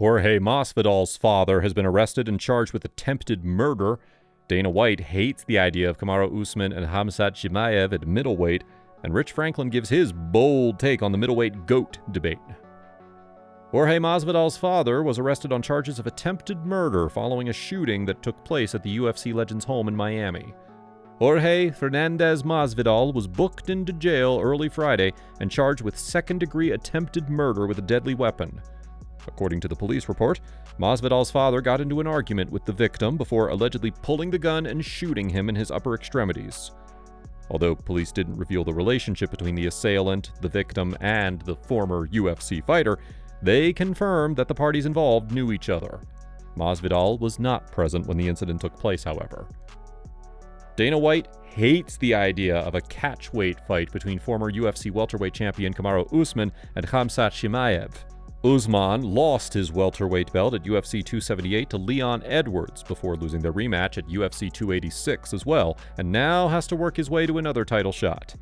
Jorge Masvidal's father has been arrested and charged with attempted murder. Dana White hates the idea of Kamaru Usman and Khamzat Chimaev at middleweight, and Rich Franklin gives his bold take on the middleweight GOAT debate. Jorge Masvidal's father was arrested on charges of attempted murder following a shooting that took place at the UFC legend's home in Miami. Jorge Fernandez Masvidal was booked into jail early Friday and charged with second-degree attempted murder with a deadly weapon. According to the police report, Masvidal's father got into an argument with the victim before allegedly pulling the gun and shooting him in his upper extremities. Although police didn't reveal the relationship between the assailant, the victim, and the former UFC fighter, they confirmed that the parties involved knew each other. Masvidal was not present when the incident took place, however. Dana White hates the idea of a catchweight fight between former UFC welterweight champion Kamaru Usman and Khamzat Chimaev. Usman lost his welterweight belt at UFC 278 to Leon Edwards before losing the rematch at UFC 286 as well, and now has to work his way to another title shot.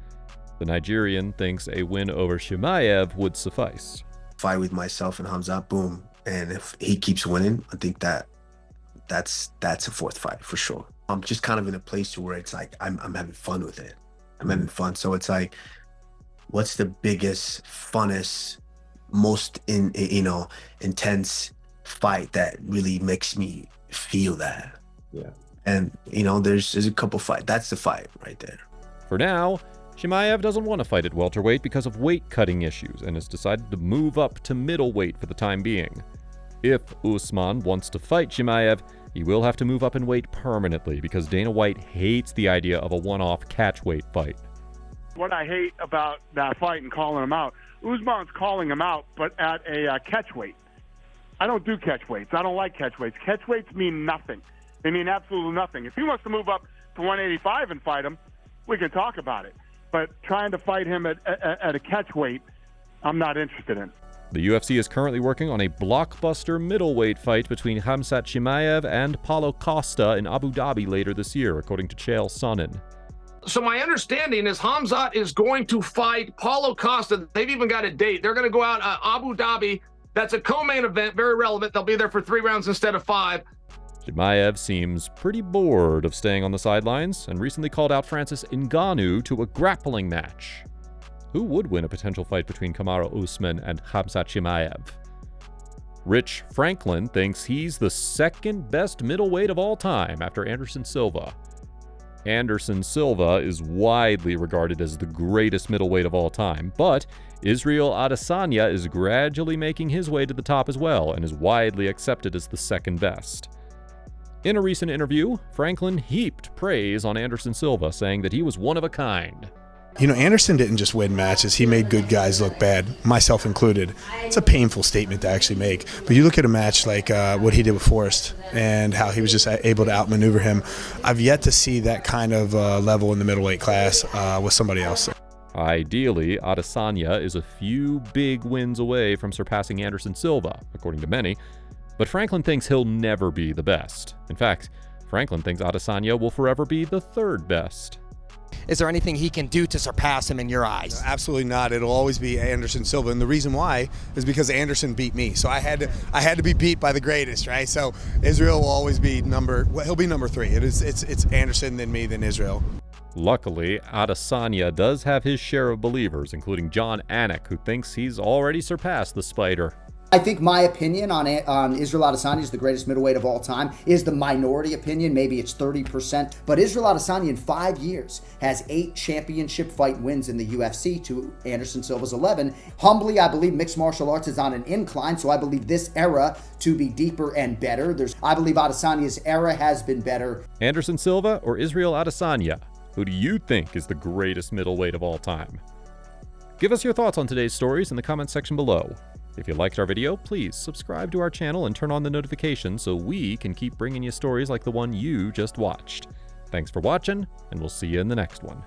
The Nigerian thinks a win over Chimaev would suffice. Fight with myself and Khamzat, boom. And if he keeps winning, I think that's a fourth fight for sure. I'm just kind of in a place where it's like I'm having fun with it. I'm having fun. So it's like, what's the biggest, funnest, most intense fight that really makes me feel that? Yeah. And there's a couple fights. That's the fight right there. For now, Chimaev doesn't want to fight at welterweight because of weight-cutting issues and has decided to move up to middleweight for the time being. If Usman wants to fight Chimaev, he will have to move up in weight permanently because Dana White hates the idea of a one-off catchweight fight. What I hate about that fight and calling him out, Usman's calling him out, but at a catchweight. I don't do catchweights. I don't like catchweights. Catchweights mean nothing. They mean absolutely nothing. If he wants to move up to 185 and fight him, we can talk about it. But trying to fight him at a catchweight, I'm not interested in. The UFC is currently working on a blockbuster middleweight fight between Khamzat Chimaev and Paulo Costa in Abu Dhabi later this year, according to CHAEL SONNEN. So my understanding is Khamzat is going to fight Paulo Costa. They've even got a date. They're going to go out Abu Dhabi. That's a co-main event, very relevant. They'll be there for 3 rounds instead of 5. Chimaev seems pretty bored of staying on the sidelines and recently called out Francis Ngannou to a grappling match. Who would win a potential fight between Kamaru Usman and Khamzat Chimaev? Rich Franklin thinks he's the second best middleweight of all time after Anderson Silva. Anderson Silva is widely regarded as the greatest middleweight of all time, but Israel Adesanya is gradually making his way to the top as well and is widely accepted as the second best. In a recent interview, Franklin heaped praise on Anderson Silva, saying that he was one of a kind. Anderson didn't just win matches. He made good guys look bad, myself included. It's a painful statement to actually make. But you look at a match like what he did with Forrest and how he was just able to outmaneuver him. I've yet to see that kind of level in the middleweight class with somebody else. Ideally, Adesanya is a few big wins away from surpassing Anderson Silva, according to many. But Franklin thinks he'll never be the best. In fact, Franklin thinks Adesanya will forever be the third best. Is there anything he can do to surpass him in your eyes? No, absolutely not. It'll always be Anderson Silva, and the reason why is because Anderson beat me. So I had to be beat by the greatest, right? So Israel will always be he'll be number 3. It's Anderson, then me, then Israel. Luckily, Adesanya does have his share of believers, including John Anik, who thinks he's already surpassed the Spider. I think my opinion on Israel Adesanya is the greatest middleweight of all time is the minority opinion. Maybe it's 30%. But Israel Adesanya in 5 years has 8 championship fight wins in the UFC to Anderson Silva's 11. Humbly, I believe mixed martial arts is on an incline, so I believe this era to be deeper and better. I believe Adesanya's era has been better. Anderson Silva or Israel Adesanya? Who do you think is the greatest middleweight of all time? Give us your thoughts on today's stories in the comments section below. If you liked our video, please subscribe to our channel and turn on the notifications so we can keep bringing you stories like the one you just watched. Thanks for watching, and we'll see you in the next one.